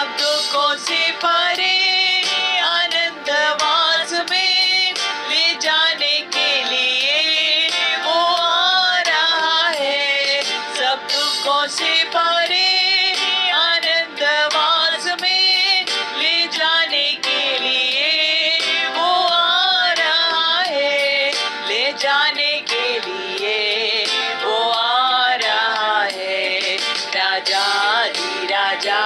सब दुखों से भरे आनंदवास में ले जाने के लिए वो आ रहा है। सब दुखों से भरे आनंदवास में ले जाने के लिए वो आ रहा है। ले जाने के लिए वो आ रहा है। राजा दी राजा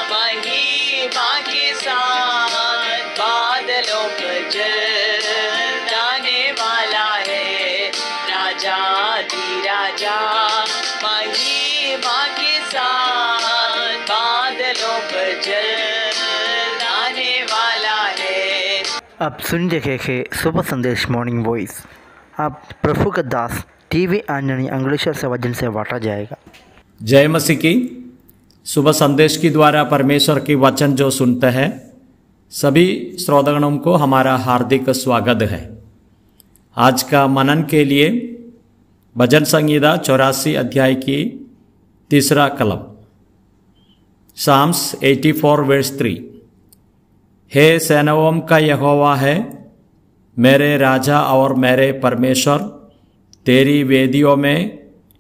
महिमा के साथ बादलों पर जाने वाला है। राजा दी राजा महिमा के साथ बादलों पर जाने वाला है। आप सुन रहे थे सुबह संदेश मॉर्निंग वॉइस। आप प्रभु का दास टीवी आंजनी अंग्लेश्वर से वजन से बांटा जाएगा। जय मसीह की। सुबह संदेश के द्वारा परमेश्वर के वचन जो सुनते हैं सभी श्रोतागणों को हमारा हार्दिक स्वागत है। आज का मनन के लिए भजन संहिता 84 अध्याय की 3 कलम साम्स 84 वर्स 3। हे सेनाओं का यहोवा है, मेरे राजा और मेरे परमेश्वर, तेरी वेदियों में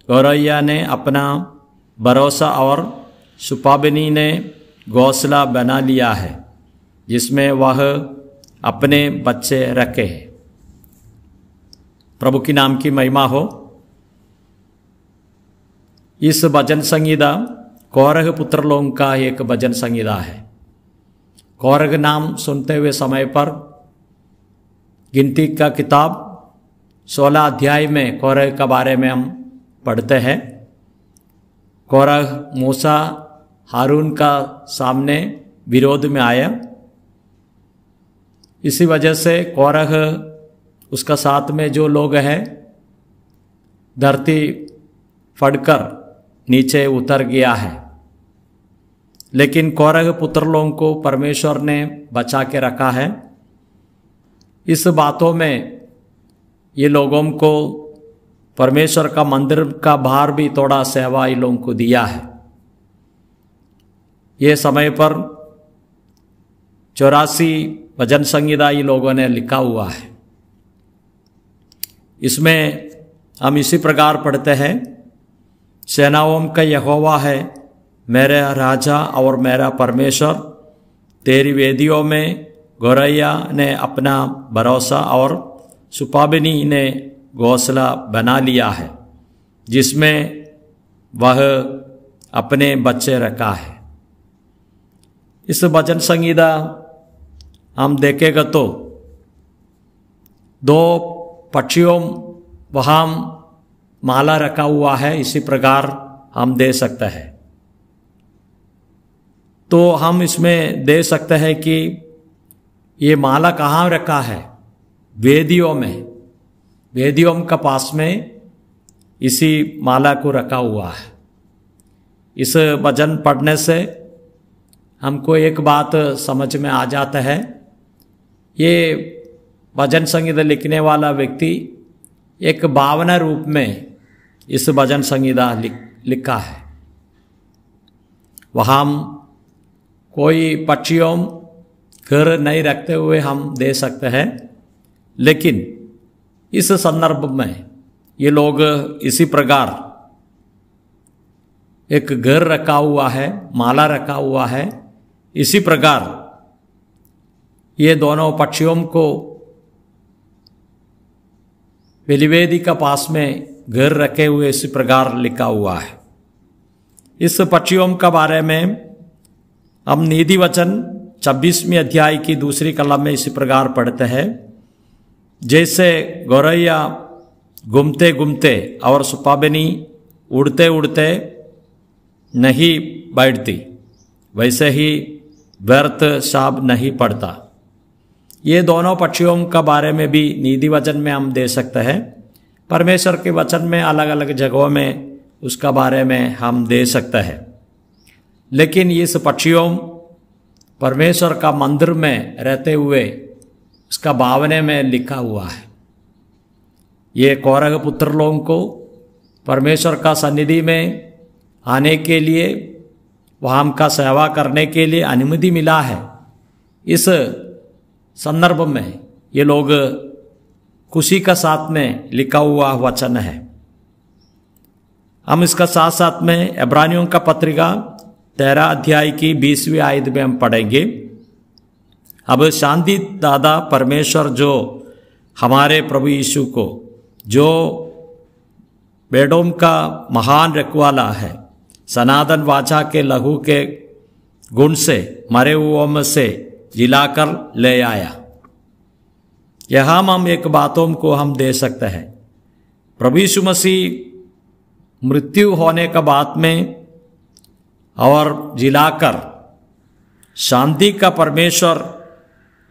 गौरैया ने अपना भरोसा और सुपाबनी ने घोंसला बना लिया है, जिसमें वह अपने बच्चे रखे हैं। प्रभु की नाम की महिमा हो। इस भजन संहिता कौरह पुत्र लोगों का एक भजन संहिता है। कौरह नाम सुनते हुए समय पर गिनती का किताब 16 अध्याय में कौरह के बारे में हम पढ़ते हैं। कौरह मूसा हारून का सामने विरोध में आया। इसी वजह से कौरह उसका साथ में जो लोग हैं धरती फटकर नीचे उतर गया है। लेकिन कौरह पुत्र लोगों को परमेश्वर ने बचा के रखा है। इस बातों में ये लोगों को परमेश्वर का मंदिर का भार भी थोड़ा सेवा इन लोगों को दिया है। ये समय पर 84 भजन संहिता ये लोगों ने लिखा हुआ है। इसमें हम इसी प्रकार पढ़ते हैं, सेनाओं का यहोवा है, मेरा राजा और मेरा परमेश्वर, तेरी वेदियों में गौरैया ने अपना भरोसा और सुपाबनी ने घोंसला बना लिया है, जिसमें वह अपने बच्चे रखा है। इस भजन संहिता हम देखेगा तो 2 पक्षियों वहाँ माला रखा हुआ है, इसी प्रकार हम दे सकते हैं। तो हम इसमें दे सकते हैं कि ये माला कहाँ रखा है? वेदियों में, वेदियों का पास में इसी माला को रखा हुआ है। इस भजन पढ़ने से हमको एक बात समझ में आ जाता है, ये भजन संहिता लिखने वाला व्यक्ति एक भावना रूप में इस भजन संहिता लिखा है। वहाँ कोई पक्षियों घर नहीं रखते हुए हम दे सकते हैं, लेकिन इस संदर्भ में ये लोग इसी प्रकार एक घर रखा हुआ है, माला रखा हुआ है। इसी प्रकार ये दोनों पक्षियों को बलिवेदी का पास में घर रखे हुए इसी प्रकार लिखा हुआ है। इस पक्षियों का बारे में हम नीति वचन 26वें अध्याय की 2 कलम में इसी प्रकार पढ़ते हैं, जैसे गौरैया घूमते घूमते और सुपाबनी उड़ते उड़ते नहीं बैठती, वैसे ही व्यर्थ शाप नहीं पड़ता। ये दोनों पक्षियों का बारे में भी नीति वचन में हम दे सकते हैं। परमेश्वर के वचन में अलग अलग जगहों में उसका बारे में हम दे सकते हैं। लेकिन इस पक्षियों परमेश्वर का मंदिर में रहते हुए उसका भावने में लिखा हुआ है। ये कौरह पुत्र लोगों को परमेश्वर का सन्निधि में आने के लिए वहाँ हमका सेवा करने के लिए अनुमति मिला है। इस संदर्भ में ये लोग खुशी का साथ में लिखा हुआ वचन है। हम इसका साथ साथ में इब्रानियों का पत्रिका 13 अध्याय की 20वीं आयत में हम पढ़ेंगे। अब शांति दादा परमेश्वर जो हमारे प्रभु यीशु को, जो बेडोम का महान रखवाला है, सनातन वाचा के लहू के गुण से मरे हुओं में से जिलाकर ले आया। यहाँ हम एक बातों को हम दे सकते हैं। प्रभु यीशु मसीह मृत्यु होने का बाद में और जिलाकर शांति का परमेश्वर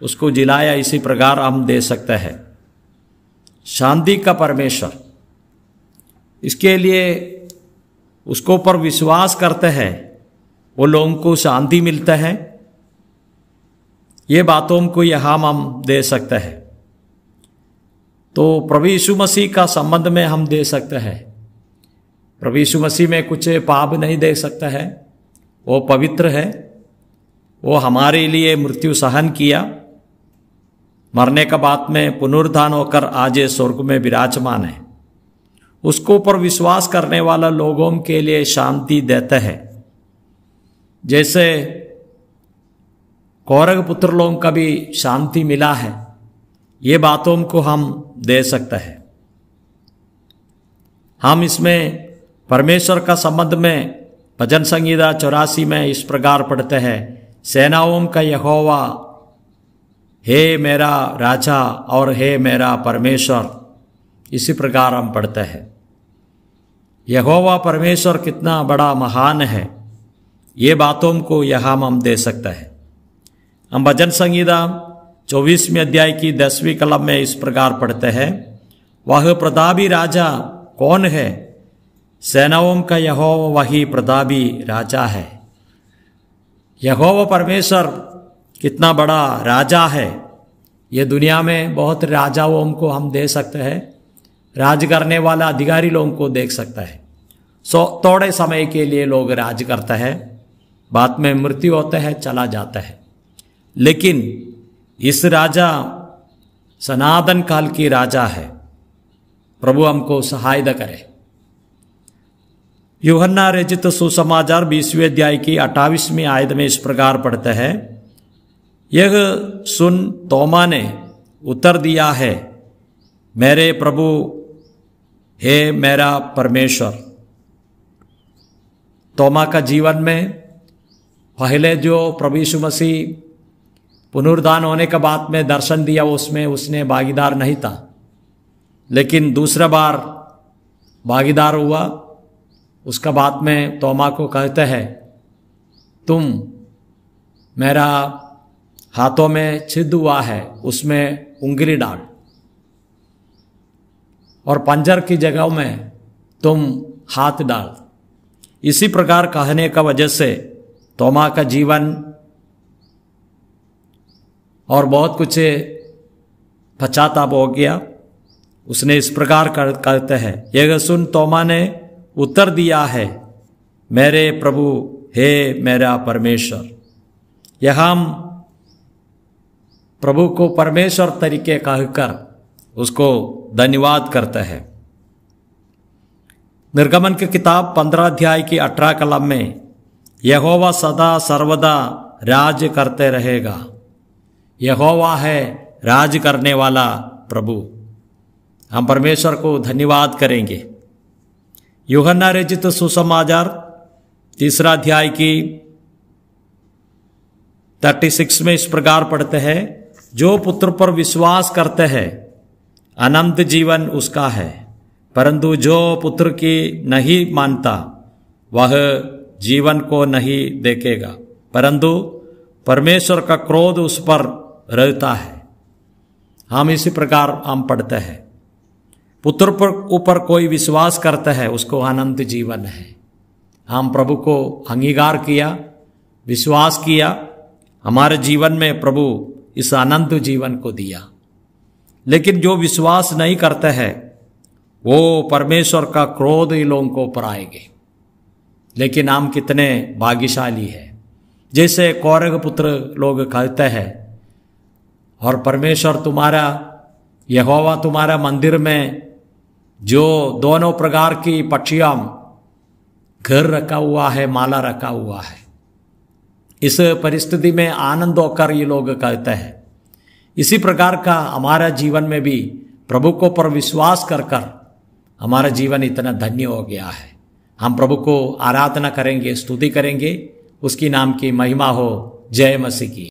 उसको जिलाया, इसी प्रकार हम दे सकते हैं। शांति का परमेश्वर, इसके लिए उसको ऊपर विश्वास करते हैं, वो लोगों को शांति मिलता है। ये बातों को यहाँ हम दे सकते हैं। तो प्रभु यीशु मसीह का संबंध में हम दे सकते हैं। प्रभु यीशु मसीह में कुछ पाप नहीं दे सकता है, वो पवित्र है। वो हमारे लिए मृत्यु सहन किया, मरने का बाद में पुनरुत्थान होकर आज स्वर्ग में विराजमान है। उसको ऊपर विश्वास करने वाला लोगों के लिए शांति देता है। जैसे कौरव पुत्र लोगों का भी शांति मिला है, ये बातों को हम दे सकते हैं। हम इसमें परमेश्वर का संबंध में भजन संगीता 84 में इस प्रकार पढ़ते हैं, सेनाओं का यहोवा, हे मेरा राजा और हे मेरा परमेश्वर। इसी प्रकार हम पढ़ते हैं। यहोवा परमेश्वर कितना बड़ा महान है, ये बातों को यहाँ हम दे सकते हैं। हम भजन संगीता 24वें अध्याय की 10वीं कलम में इस प्रकार पढ़ते हैं, वह प्रतापी राजा कौन है? सेनाओं का यहोवा वही प्रतापी राजा है। यहोवा परमेश्वर कितना बड़ा राजा है। ये दुनिया में बहुत राजाओं को हम दे सकते हैं, राज करने वाला अधिकारी लोगों को देख सकता है। थोड़े समय के लिए लोग राज करता है, बाद में मृत्यु होता है, चला जाता है। लेकिन इस राजा सनातन काल की राजा है। प्रभु हमको सहायता करे। यूहन्ना रचित सुसमाचार 20वें अध्याय की 28वीं आयत में इस प्रकार पढ़ते हैं, यह सुन तोमा ने उत्तर दिया है, मेरे प्रभु, हे मेरा परमेश्वर। तोमा का जीवन में पहले जो प्रभु यीशु मसीह पुनरुत्थान होने के बाद में दर्शन दिया, उसमें उसने भागीदार नहीं था। लेकिन दूसरा बार भागीदार हुआ। उसका बाद में तोमा को कहते हैं, तुम मेरा हाथों में छिद हुआ है, उसमें उंगली डाल और पंजर की जगह में तुम हाथ डाल। इसी प्रकार कहने का वजह से तोमा का जीवन और बहुत कुछ पश्चाताप हो गया। उसने इस प्रकार कहते हैं, यह सुन तोमा ने उत्तर दिया है, मेरे प्रभु, हे मेरा परमेश्वर। यह हम प्रभु को परमेश्वर तरीके कहकर उसको धन्यवाद करते हैं। निर्गमन की किताब 15 अध्याय की 18 कलम में, यहोवा सदा सर्वदा राज करते रहेगा। यहोवा है राज करने वाला प्रभु। हम परमेश्वर को धन्यवाद करेंगे। यूहन्ना रचित सुसमाचार 3 अध्याय की 36 में इस प्रकार पढ़ते हैं, जो पुत्र पर विश्वास करते हैं अनंत जीवन उसका है, परंतु जो पुत्र की नहीं मानता वह जीवन को नहीं देखेगा, परंतु परमेश्वर का क्रोध उस पर रहता है। हम इसी प्रकार हम पढ़ते हैं, पुत्र पर ऊपर कोई विश्वास करता है उसको अनंत जीवन है। हम प्रभु को अंगीकार किया, विश्वास किया, हमारे जीवन में प्रभु इस अनंत जीवन को दिया। लेकिन जो विश्वास नहीं करते हैं वो परमेश्वर का क्रोध इन लोगों को ऊपर आएंगे। लेकिन हम कितने भाग्यशाली हैं। जैसे कौरव पुत्र लोग कहते हैं, और परमेश्वर तुम्हारा, यहोवा तुम्हारा मंदिर में जो दोनों प्रकार की पक्षियां घर रखा हुआ है, माला रखा हुआ है। इस परिस्थिति में आनंद होकर ये लोग कहते हैं। इसी प्रकार का हमारा जीवन में भी प्रभु को पर विश्वास कर हमारा जीवन इतना धन्य हो गया है। हम प्रभु को आराधना करेंगे, स्तुति करेंगे, उसकी नाम की महिमा हो। जय मसीह की।